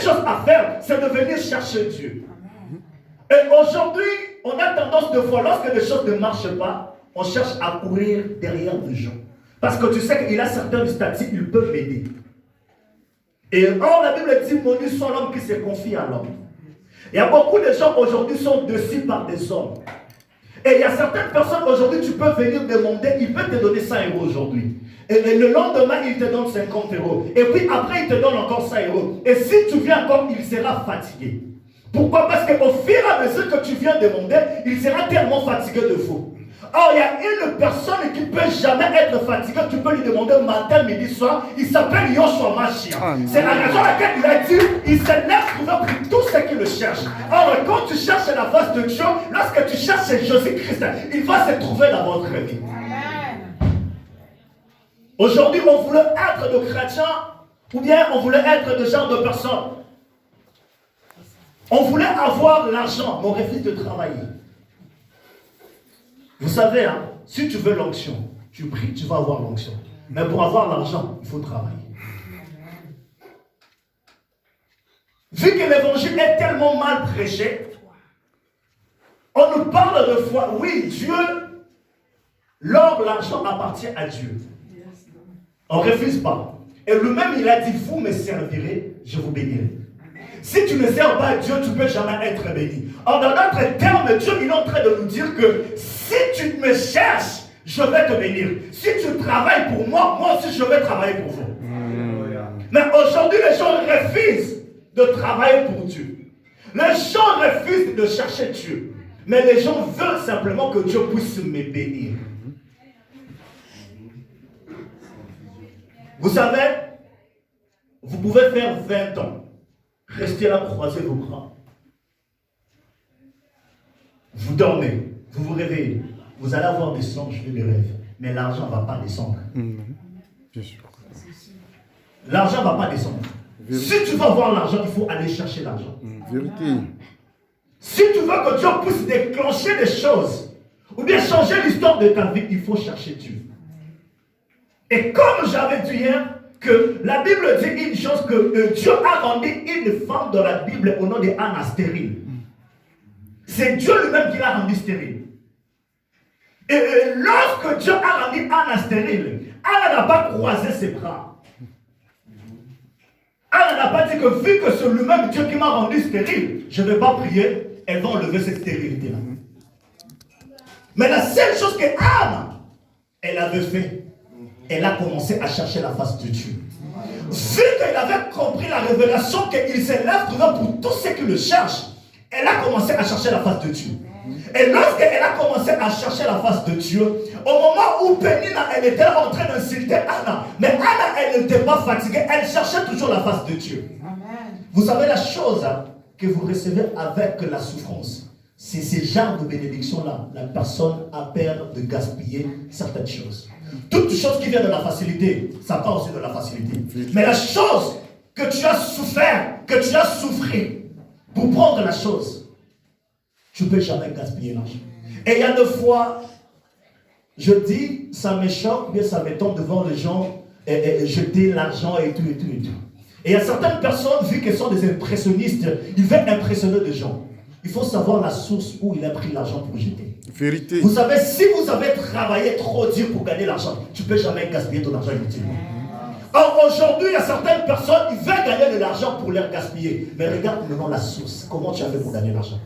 chose à faire, c'est de venir chercher Dieu. Et aujourd'hui, on a tendance de fois, lorsque les choses ne marchent pas, on cherche à courir derrière les gens. Parce que tu sais qu'il a certains statuts, ils peuvent m'aider. Et or, la Bible dit, maudit soit l'homme qui se confie à l'homme. Il y a beaucoup de gens aujourd'hui qui sont dessus par des hommes. Et il y a certaines personnes aujourd'hui, tu peux venir demander, il peut te donner 100 € aujourd'hui. Et le lendemain, il te donne 50 €. Et puis après, il te donne encore 100 €. Et si tu viens encore, il sera fatigué. Pourquoi? Parce qu'au fur et à mesure que tu viens demander, il sera tellement fatigué de vous. Or, il y a une personne qui ne peut jamais être fatiguée. Tu peux lui demander matin, midi, soir. Il s'appelle Yoshua Mashiach. C'est la raison à laquelle il a dit il se lève pour tous ceux qui le cherchent. Or, quand tu cherches la face de Dieu, lorsque tu cherches Jésus-Christ, il va se trouver dans votre vie. Aujourd'hui, on voulait être de chrétiens, ou bien on voulait être de genre de personnes. On voulait avoir l'argent, mais on refuse de travailler. Vous savez, hein, si tu veux l'onction, tu pries, tu vas avoir l'onction. Mais pour avoir l'argent, il faut travailler. Vu que l'évangile est tellement mal prêché, on nous parle de foi. Oui, Dieu, l'or, l'argent appartient à Dieu. On ne refuse pas. Et lui-même, il a dit, vous me servirez, je vous bénirai. Si tu ne sers pas Dieu, tu ne peux jamais être béni. Or, dans notre terme, Dieu il est en train de nous dire que si tu me cherches, je vais te bénir. Si tu travailles pour moi, moi aussi je vais travailler pour vous. Mais aujourd'hui, les gens refusent de travailler pour Dieu. Les gens refusent de chercher Dieu. Mais les gens veulent simplement que Dieu puisse me bénir. Vous savez, vous pouvez faire 20 ans. Restez là, croisez vos bras. Vous dormez, vous vous réveillez. Vous allez avoir des songes et des rêves. Mais l'argent ne va pas descendre. L'argent ne va pas descendre. Si tu veux avoir l'argent, il faut aller chercher l'argent. Vérité. Si tu veux que Dieu puisse déclencher des choses, ou bien changer l'histoire de ta vie, il faut chercher Dieu. Et comme j'avais dit hier, que la Bible dit une chose que Dieu a rendu une femme dans la Bible au nom de Anna stérile. C'est Dieu lui-même qui l'a rendue stérile. Et lorsque Dieu a rendu Anna stérile, Anna n'a pas croisé ses bras. Anna n'a pas dit que vu que c'est lui-même Dieu qui m'a rendu stérile, je ne vais pas prier, elle va enlever cette stérilité-là. Mais la seule chose que Anna, elle avait fait, elle a commencé à chercher la face de Dieu. Vu qu'elle avait compris la révélation qu'il se lève pour tous ceux qui le cherchent, elle a commencé à chercher la face de Dieu. Et lorsqu'elle a commencé à chercher la face de Dieu, au moment où Pénina, elle était en train d'insulter Anna, mais Anna, elle n'était pas fatiguée, elle cherchait toujours la face de Dieu. Amen. Vous savez la chose que vous recevez avec la souffrance, c'est ce genre de bénédiction-là. La personne a peur de gaspiller certaines choses. Toute chose qui vient de la facilité, ça part aussi de la facilité. Mais la chose que tu as souffert, que tu as souffert pour prendre la chose, tu ne peux jamais gaspiller l'argent. Et il y a des fois, je dis, ça me choque, bien ça m'étonne devant les gens et jeter l'argent et tout. Et il y a certaines personnes, vu qu'elles sont des impressionnistes, ils veulent impressionner des gens. Il faut savoir la source où il a pris l'argent pour jeter. Vérité. Vous savez, si vous avez travaillé trop dur pour gagner l'argent, tu ne peux jamais gaspiller ton argent inutilement. Or, aujourd'hui, il y a certaines personnes qui veulent gagner de l'argent pour leur gaspiller. Mais regarde maintenant la source. Comment tu as fait pour gagner l'argent?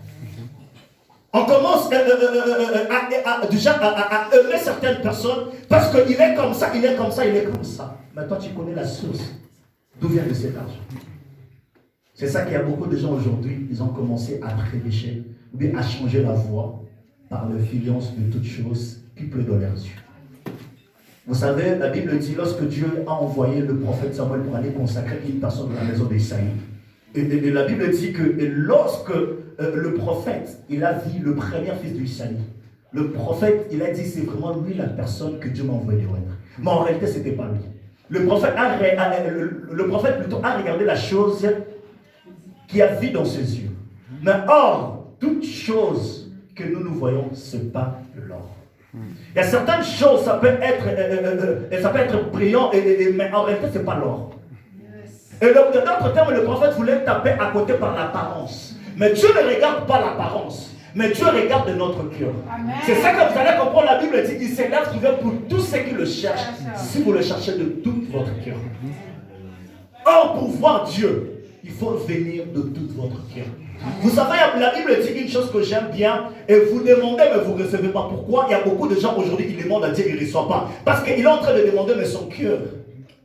On commence déjà à aimer certaines personnes parce qu'il est comme ça, il est comme ça, il est comme ça. Mais toi, tu connais la source. D'où vient de cet argent? C'est ça qu'il y a beaucoup de gens aujourd'hui, ils ont commencé à prêcher, ou bien à changer la voix par l'influence de toutes choses qui pleut dans leurs yeux. Vous savez, la Bible dit, lorsque Dieu a envoyé le prophète Samuel pour aller consacrer une personne dans la maison d'Isaïe, et la Bible dit que lorsque le prophète, il a vu le premier fils d'Isaïe, le prophète, il a dit, c'est vraiment lui la personne que Dieu m'a envoyé être. Mais en réalité, ce n'était pas lui. Le prophète plutôt a regardé la chose qui a vu dans ses yeux. Mais or, toute chose que nous voyons, ce n'est pas l'or. Il y a certaines choses, ça peut être brillant, mais en réalité, ce n'est pas l'or. Et dans d'autres termes, le prophète voulait taper à côté par l'apparence. Mais Dieu ne regarde pas l'apparence, mais Dieu regarde notre cœur. C'est ça que vous allez comprendre. La Bible dit qu'il s'élève pour tous ceux qui le cherchent, si vous le cherchez de tout votre cœur. Or, pour voir Dieu, il faut venir de tout votre cœur. Vous savez, la Bible dit une chose que j'aime bien, et vous demandez, mais vous ne recevez pas. Pourquoi? Il y a beaucoup de gens aujourd'hui qui demandent à Dieu, ils ne reçoivent pas. Parce qu'il est en train de demander, mais son cœur,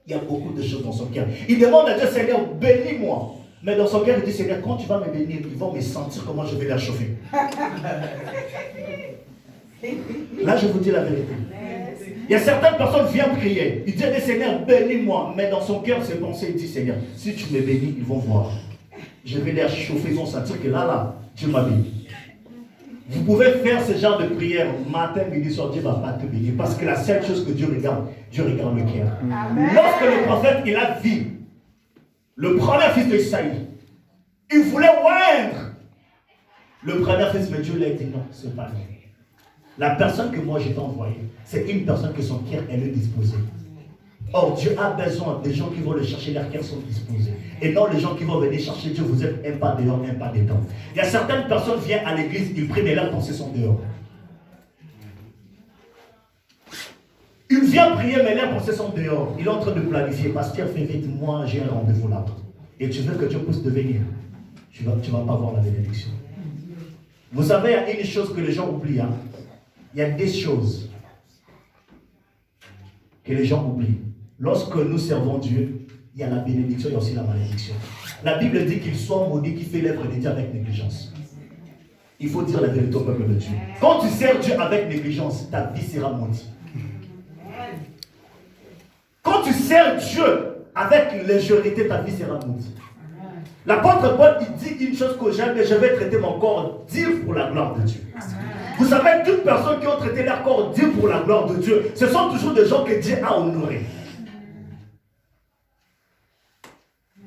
il y a beaucoup de choses dans son cœur. Il demande à Dieu, Seigneur, bénis-moi. Mais dans son cœur, il dit, Seigneur, quand tu vas me bénir, ils vont me sentir comment je vais les chauffer. Là, je vous dis la vérité. Il y a certaines personnes qui viennent prier. Ils disent, Seigneur, bénis-moi. Mais dans son cœur, c'est pensé, il dit, Seigneur, si tu me bénis, ils vont voir. Je vais les chauffer, ils vont sentir que là, Dieu m'a béni. Vous pouvez faire ce genre de prière matin, midi, soir, Dieu ne va pas te bénir. Parce que la seule chose que Dieu regarde le cœur. Lorsque le prophète, il a vu le premier fils d'Isaïe, il voulait oindre le premier fils, mais Dieu l'a dit non, ce n'est pas lui. La personne que moi j'ai envoyée, c'est une personne que son cœur est disposé. Or, Dieu a besoin des gens qui vont le chercher, leurs cœurs sont disposés. Et non les gens qui vont venir chercher Dieu, vous êtes un pas dehors, un pas dedans. Il y a certaines personnes qui viennent à l'église, ils prient, mais leurs pensées sont dehors. Il vient prier, mais leurs pensées sont dehors. Il est en train de planifier. Pasteur, fais vite, moi j'ai un rendez-vous là. Et tu veux que Dieu puisse devenir. Tu ne vas pas voir la bénédiction. Vous savez, il y a une chose que les gens oublient. Hein? Il y a des choses que les gens oublient. Lorsque nous servons Dieu, il y a la bénédiction, il y a aussi la malédiction. La Bible dit qu'il soit maudit qui fait l'œuvre de Dieu avec négligence. Il faut dire la vérité au peuple de Dieu. Quand tu sers Dieu avec négligence, ta vie sera maudite. Quand tu sers Dieu avec légèreté, ta vie sera maudite. L'apôtre Paul, il dit une chose que j'aime, et je vais traiter mon corps dire pour la gloire de Dieu. Vous savez, toutes personnes qui ont traité leur corps dire pour la gloire de Dieu, ce sont toujours des gens que Dieu a honorés.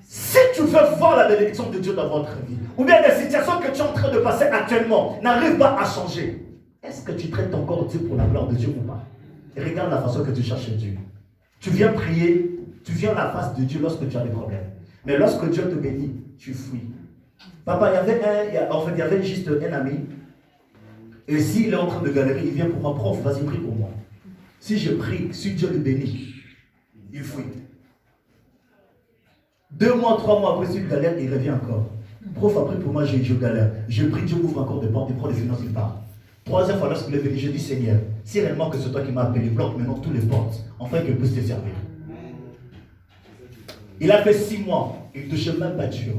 Si tu veux voir la bénédiction de Dieu dans votre vie, ou bien des situations que tu es en train de passer actuellement n'arrivent pas à changer, est-ce que tu traites ton corps dire pour la gloire de Dieu ou pas? Et regarde la façon que tu cherches Dieu. Tu viens prier, tu viens à la face de Dieu lorsque tu as des problèmes. Mais lorsque Dieu te bénit, tu fuis. Papa, il y avait juste un ami. Et s'il est en train de galérer, il vient pour moi, prof, vas-y, prie pour moi. Si je prie, si Dieu le bénit, il fuit. 2 mois, 3 mois après, s'il galère, il revient encore. Prof, après pour moi, je galère. Je prie, Dieu ouvre encore des portes, il prend les finances, il part. 3e fois, lorsqu'il est venu, je dis, Seigneur, si réellement que c'est toi qui m'as appelé, bloque maintenant toutes les portes, afin que je puisse te servir. Il a fait 6 mois, il ne touchait même pas Dieu.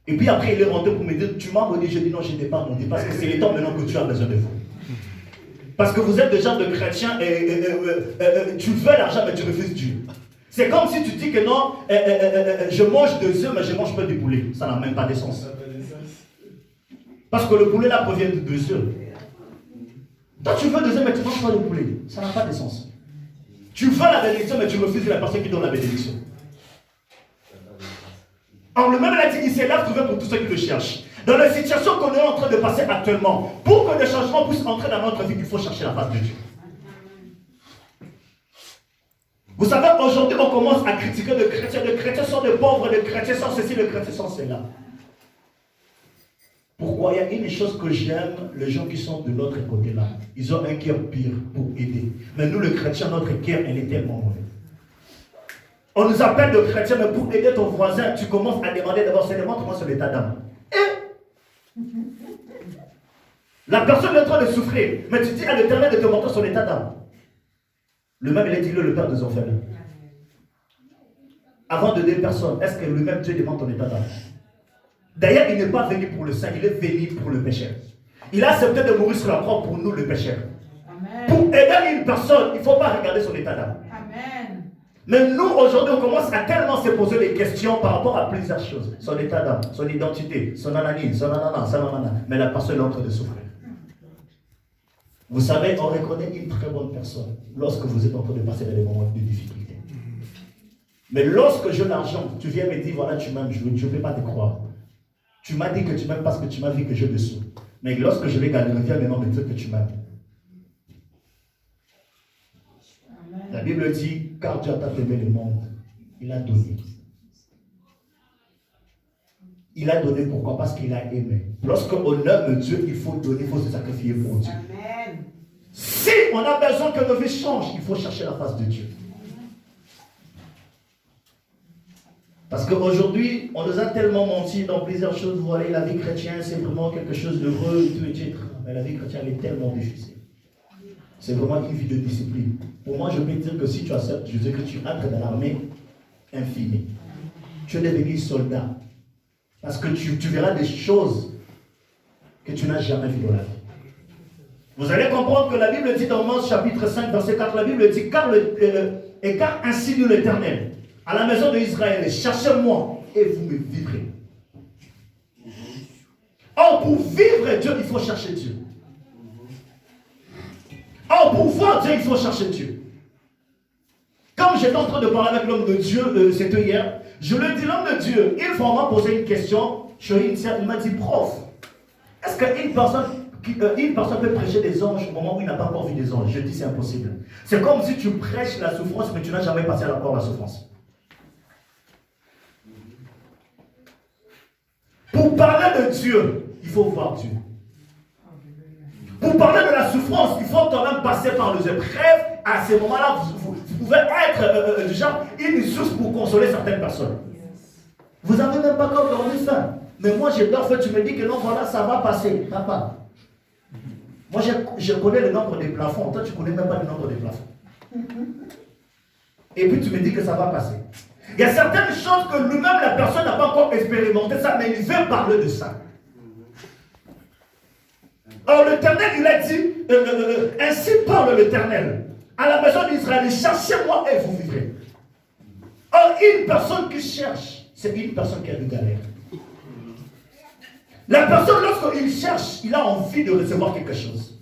Et puis après, il est rentré pour me dire, tu m'as maudit. Je dis non, je n'ai pas maudit, parce que c'est le temps maintenant que tu as besoin de vous. Parce que vous êtes des gens de chrétiens et tu veux l'argent, mais tu refuses Dieu. C'est comme si tu dis que non, je mange 2 œufs, mais je ne mange pas du poulet. Ça n'a même pas de sens. Parce que le poulet là provient de 2 œufs. Toi, tu veux 2 œufs, mais tu ne manges pas de poulet. Ça n'a pas de sens. Tu veux la bénédiction, mais tu refuses la personne qui donne la bénédiction. Alors le même a dit, il s'est là trouvé pour tous ceux qui le cherchent. Dans la situation qu'on est en train de passer actuellement, pour que le changement puisse entrer dans notre vie, il faut chercher la face de Dieu. Vous savez, aujourd'hui, on commence à critiquer les chrétiens. Les chrétiens sont des pauvres, les chrétiens sont ceci, les chrétiens sont cela. Pourquoi? Il y a une chose que j'aime, les gens qui sont de l'autre côté là. Ils ont un cœur pire pour aider. Mais nous, les chrétiens, notre cœur, elle est tellement mauvais. On nous appelle de chrétiens, mais pour aider ton voisin, tu commences à demander d'abord, c'est montre-moi son état d'âme. Et la personne est en train de souffrir, mais tu dis à l'Éternel de te montrer son état d'âme. Le même, il est dit, le Père des orphelins. Avant de aider personne, est-ce que lui-même Dieu demande ton état d'âme? D'ailleurs, il n'est pas venu pour le saint, il est venu pour le pécheur. Il a accepté de mourir sur la croix pour nous, le pécheur. Pour aider une personne, il ne faut pas regarder son état d'âme. Mais nous, aujourd'hui, on commence à tellement se poser des questions par rapport à plusieurs choses. Son état d'âme, son identité, son anani, son nanana, son nanana. Mais la personne est en train de souffrir. Vous savez, on reconnaît une très bonne personne lorsque vous êtes en train de passer dans des moments de difficulté. Mais lorsque j'ai l'argent, tu viens me dire, voilà, tu m'aimes, je ne peux pas te croire. Tu m'as dit que tu m'aimes parce que tu m'as vu que j'ai dessous. Mais lorsque je vais gagner, viens maintenant me dire que tu m'aimes. La Bible dit, car Dieu a tant aimé le monde, il a donné. Il a donné pourquoi? Parce qu'il a aimé. Lorsqu'on aime Dieu, il faut donner, il faut se sacrifier pour Dieu. Amen. Si on a besoin que nos vies changent, il faut chercher la face de Dieu. Parce qu'aujourd'hui, on nous a tellement menti dans plusieurs choses. Vous voyez, la vie chrétienne, c'est vraiment quelque chose d'heureux et tout, etc. Mais la vie chrétienne est tellement difficile. C'est vraiment une vie de discipline. Pour moi, je peux dire que si tu acceptes Jésus-Christ, tu entres dans l'armée infinie. Tu es devenu soldat. Parce que tu verras des choses que tu n'as jamais vues dans la vie. Vous allez comprendre que la Bible dit dans Amos chapitre 5, verset 4, la Bible dit, car ainsi dit l'Éternel, à la maison d'Israël, cherchez-moi et vous me vivrez. Or, pour vivre Dieu, il faut chercher Dieu. Or, pour voir Dieu, il faut chercher Dieu. Comme j'étais en train de parler avec l'homme de Dieu, c'était hier, je lui ai dit, l'homme de Dieu, une fois on m'a posé une question, il m'a dit, prof, est-ce qu'une personne peut prêcher des anges au moment où il n'a pas encore vu des anges? Je dis, c'est impossible. C'est comme si tu prêches la souffrance, mais tu n'as jamais passé encore la souffrance. Pour parler de Dieu, il faut voir Dieu. Pour parler de la souffrance, il faut quand même passer par les épreuves. À ces moments-là, vous pouvez être du genre une source pour consoler certaines personnes. Vous n'avez même pas encore dormi ça. Mais moi, j'ai peur, tu me dis que non, voilà, ça va passer. Papa. Moi, je connais le nombre des plafonds. Toi, tu ne connais même pas le nombre des plafonds. Et puis, tu me dis que ça va passer. Il y a certaines choses que lui-même, la personne n'a pas encore expérimenté ça, mais il veut parler de ça. Alors l'Éternel, il a dit, ainsi parle l'Éternel, à la maison d'Israël, cherchez-moi et vous vivrez. Or, une personne qui cherche, c'est une personne qui a une galère. La personne, lorsqu'il cherche, il a envie de recevoir quelque chose.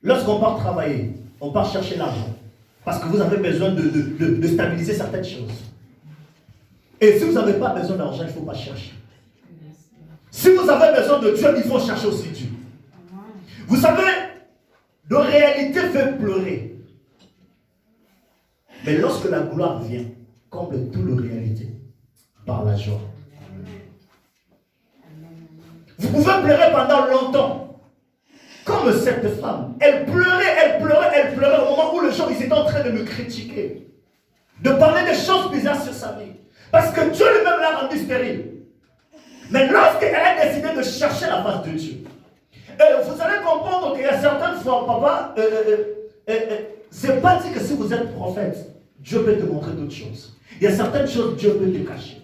Lorsqu'on part travailler, on part chercher l'argent. Parce que vous avez besoin de stabiliser certaines choses. Et si vous n'avez pas besoin d'argent, il ne faut pas chercher. Si vous avez besoin de Dieu, il faut chercher aussi Dieu. Vous savez, de réalité fait pleurer. Mais lorsque la gloire vient, comble toute la réalité par la joie. Vous pouvez pleurer pendant longtemps. Comme cette femme, elle pleurait au moment où les gens étaient en train de me critiquer. De parler des choses bizarres sur sa vie. Parce que Dieu lui-même l'a rendue stérile. Mais lorsqu'elle a décidé de chercher la face de Dieu, vous allez comprendre qu'il y a certaines fois, papa, c'est pas dit que si vous êtes prophète, Dieu peut te montrer d'autres choses. Il y a certaines choses, Dieu peut te cacher.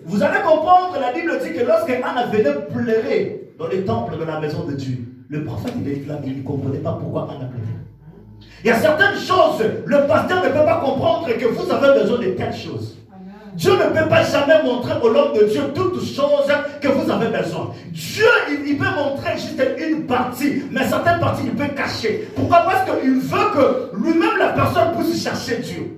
Vous allez comprendre, la Bible dit que lorsque Anna venait pleurer dans les temples de la maison de Dieu, le prophète il ne comprenait pas pourquoi Anna pleurait. Il y a certaines choses, le pasteur ne peut pas comprendre que vous avez besoin de telles choses. Dieu ne peut pas jamais montrer au l'homme de Dieu toutes choses que vous avez besoin. Dieu, il peut montrer juste une partie, mais certaines parties, il peut cacher. Pourquoi? Parce qu'il veut que lui-même, la personne, puisse chercher Dieu.